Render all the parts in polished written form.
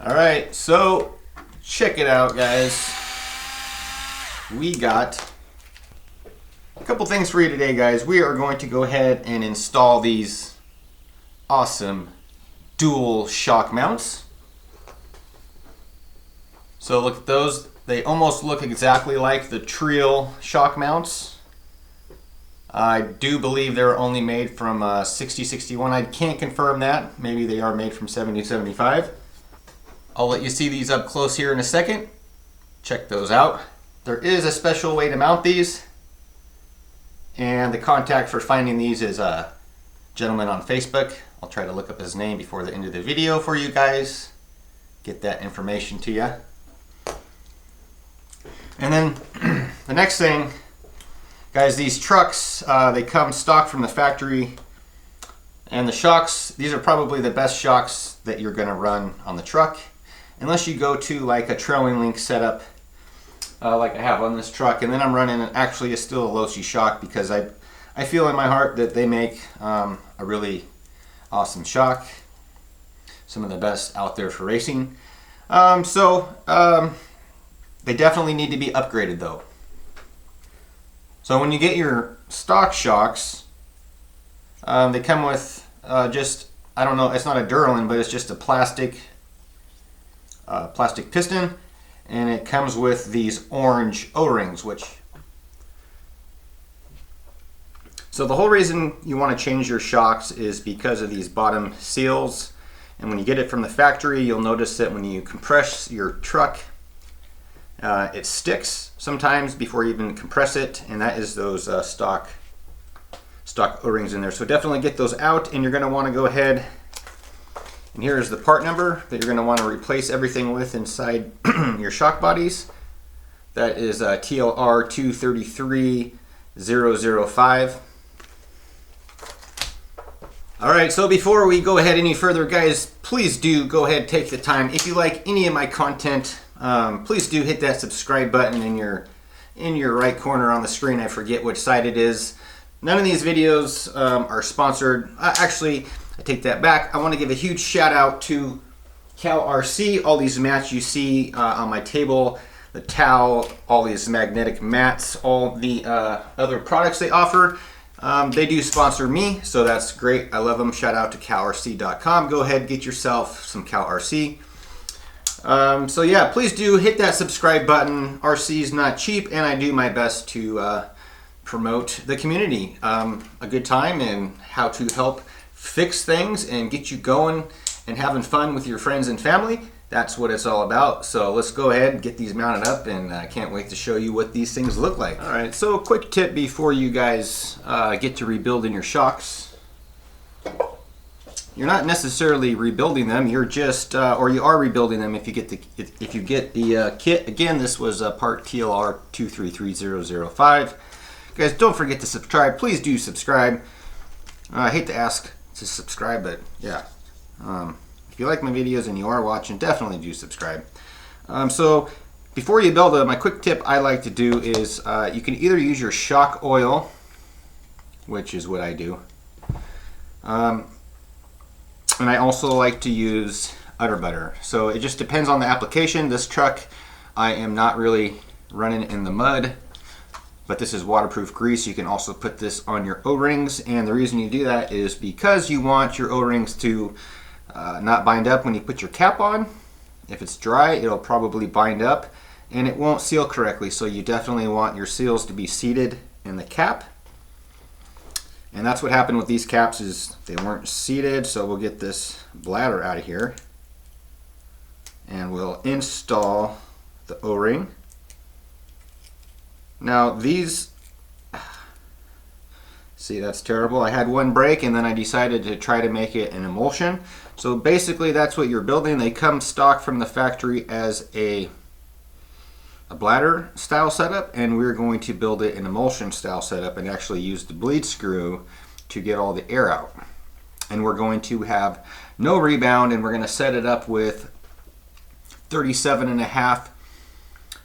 Alright, so check it out, guys. We got a couple things for you today, guys. We are going to go ahead and install these awesome dual shock mounts. So look at those. They almost look exactly like the Treal shock mounts. I do believe they're only made from 6061. I can't confirm that. Maybe they are made from 7075. I'll let you see these up close here in a second. Check those out. There is a special way to mount these, and the contact for finding these is a gentleman on Facebook. I'll try to look up his name before the end of the video for you guys. Get that information to you. And then the next thing, guys, these trucks, they come stock from the factory, and the shocks, these are probably the best shocks that you're going to run on the truck, unless you go to like a trailing link setup like I have on this truck. And then I'm running actually still a Losi shock, because I feel in my heart that they make a really awesome shock, some of the best out there for racing. They definitely need to be upgraded though. So when you get your stock shocks, they come with just, I don't know, it's not a Duralin, but it's just a plastic piston, and it comes with these orange O-rings, so the whole reason you want to change your shocks is because of these bottom seals. And when you get it from the factory, you'll notice that when you compress your truck, it sticks sometimes before you even compress it, and that is those stock O-rings in there. So definitely get those out, and you're going to want to go ahead, and here's the part number that you're going to want to replace everything with inside your shock bodies. That is TLR 233005. Alright, so before we go ahead any further, guys, please do go ahead, take the time. If you like any of my content, please do hit that subscribe button in your right corner on the screen. I forget which side it is. None of these videos are sponsored. Actually, I take that back. I want to give a huge shout out to Cal RC. All these mats you see on my table, the towel, all these magnetic mats, all the other products they offer. They do sponsor me, so that's great. I love them. Shout out to calrc.com. Go ahead, get yourself some Cal RC. So yeah, please do hit that subscribe button. RC is not cheap, and I do my best to promote the community. A good time and how to help fix things and get you going and having fun with your friends and family. That's what it's all about. So let's go ahead and get these mounted up, and I can't wait to show you what these things look like. All right, so a quick tip before you guys get to rebuilding your shocks. You're not necessarily rebuilding them. You're just, or you are rebuilding them if you get the kit. Again, this was part TLR 233005. Guys, don't forget to subscribe. Please do subscribe. I hate to ask to subscribe, but yeah. If you like my videos and you are watching, definitely do subscribe. So before you build them, my quick tip I like to do is you can either use your shock oil, which is what I do. And I also like to use udder butter. So it just depends on the application. This truck, I am not really running in the mud, but this is waterproof grease. You can also put this on your O-rings, and the reason you do that is because you want your O-rings to not bind up when you put your cap on. If it's dry, it'll probably bind up and it won't seal correctly, so you definitely want your seals to be seated in the cap. And that's what happened with these caps, is they weren't seated. So we'll get this bladder out of here and we'll install the O-ring. Now these, see, that's terrible. I had one break and then I decided to try to make it an emulsion. So basically that's what you're building. They come stock from the factory as a bladder style setup, and we're going to build it an emulsion style setup and actually use the bleed screw to get all the air out. And we're going to have no rebound, and we're going to set it up with 37.5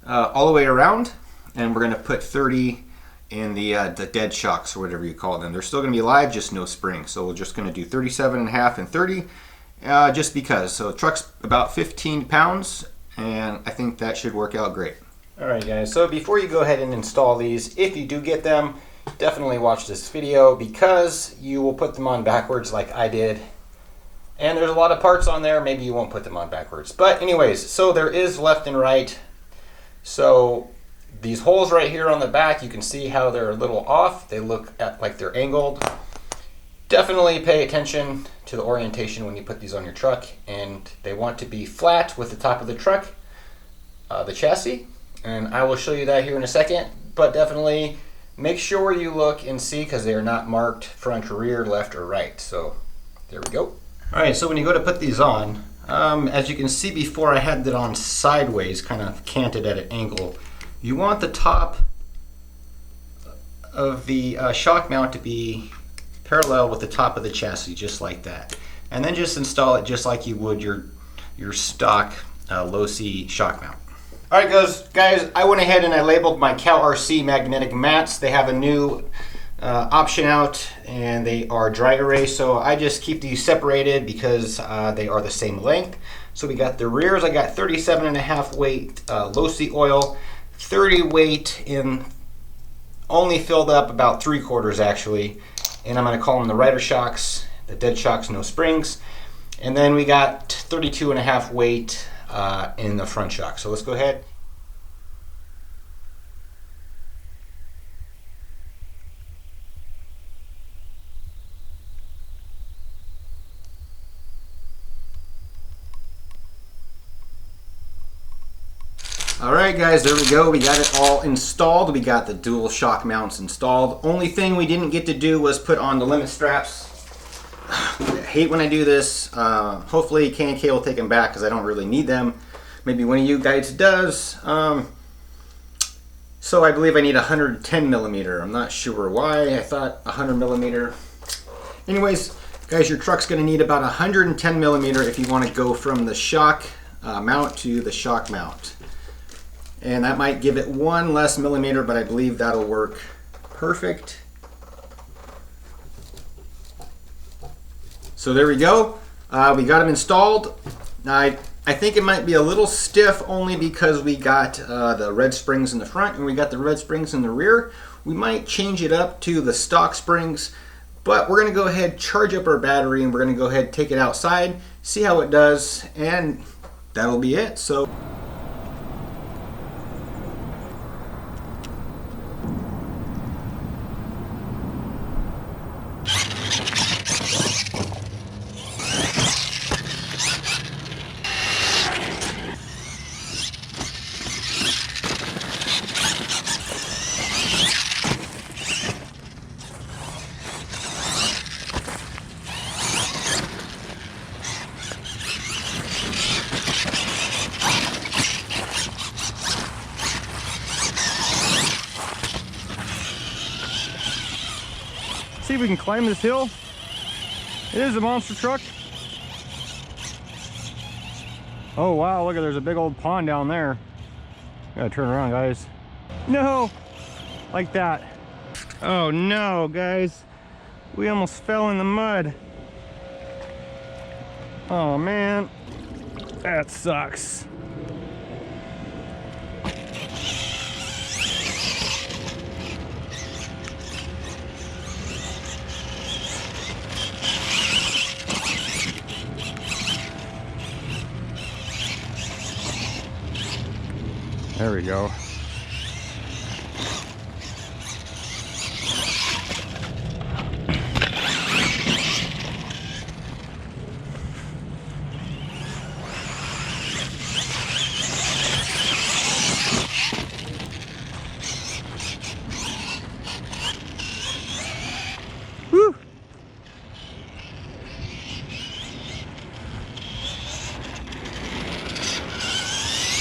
all the way around, and we're going to put 30 in the dead shocks, or whatever you call them. They're still going to be live, just no spring. So we're just going to do 37.5 and 30, just because. So the truck's about 15 pounds, and I think that should work out great. All right, guys, so before you go ahead and install these, if you do get them, definitely watch this video because you will put them on backwards like I did. And there's a lot of parts on there, maybe you won't put them on backwards. But anyways, so there is left and right. So these holes right here on the back, you can see how they're a little off. They look like they're angled. Definitely pay attention to the orientation when you put these on your truck, and they want to be flat with the top of the truck, the chassis, and I will show you that here in a second. But definitely make sure you look and see, because they are not marked front or rear, left or right. So there we go. All right, so when you go to put these on, as you can see before, I had that on sideways, kind of canted at an angle. You want the top of the shock mount to be parallel with the top of the chassis, just like that. And then just install it just like you would your stock Losi shock mount. All right, guys, I went ahead and I labeled my Cal RC magnetic mats. They have a new option out, and they are dry erase, so I just keep these separated because they are the same length. So we got the rears, I got 37.5 weight Losi oil, 30 weight in, only filled up about 3/4 actually, and I'm going to call them the rider shocks, the dead shocks, no springs. And then we got 32.5 weight in the front shock. So let's go ahead. All right, guys, there we go. We got it all installed. We got the dual shock mounts installed. Only thing we didn't get to do was put on the limit straps. I hate when I do this. Hopefully K&K will take them back because I don't really need them. Maybe one of you guys does. So I believe I need 110 millimeter. I'm not sure why. I thought 100 millimeter. Anyways, guys, your truck's going to need about 110 millimeter if you want to go from the shock mount to the shock mount. And that might give it one less millimeter, but I believe that'll work perfect. So there we go. We got them installed. Now I think it might be a little stiff only because we got the red springs in the front and we got the red springs in the rear. We might change it up to the stock springs, but we're going to go ahead, charge up our battery, and we're going to go ahead, take it outside, see how it does, and that'll be it. So. See if we can climb this hill. It is a monster truck. Oh wow, look at, there's a big old pond down there. Gotta turn around, guys. No, like that. Oh no, guys. We almost fell in the mud. Oh man, that sucks. There we go. Woo!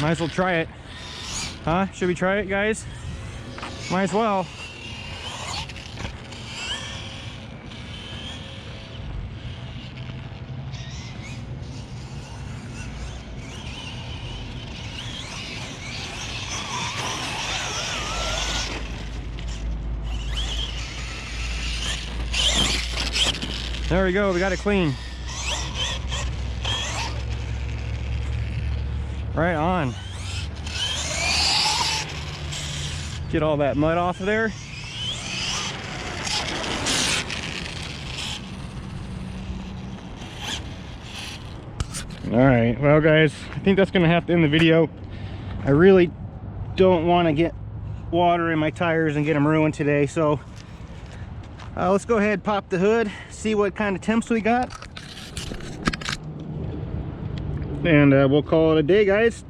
Might as well try it. Huh? Should we try it, guys? Might as well. There we go, we got it clean. Right on. Get all that mud off of there. All right, well guys, I think that's gonna have to end the video. I really don't want to get water in my tires and get them ruined today, so let's go ahead, pop the hood, see what kind of temps we got, and we'll call it a day, guys.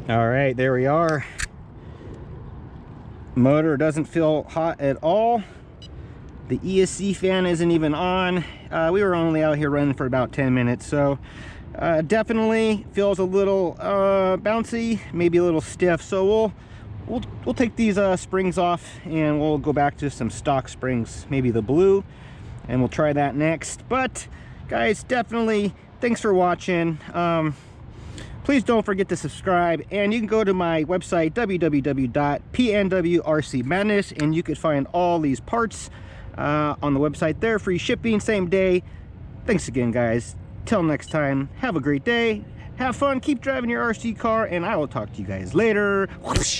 All right, there we are. Motor doesn't feel hot at all. The ESC fan isn't even on. We were only out here running for about 10 minutes, so definitely feels a little bouncy, maybe a little stiff. So we'll take these springs off and we'll go back to some stock springs, maybe the blue, and we'll try that next. But guys, definitely thanks for watching. Please don't forget to subscribe, and you can go to my website www.pnwrcmadness, and you could find all these parts on the website there, free shipping, same day. Thanks again, guys. Till next time, have a great day, have fun, keep driving your RC car, and I will talk to you guys later.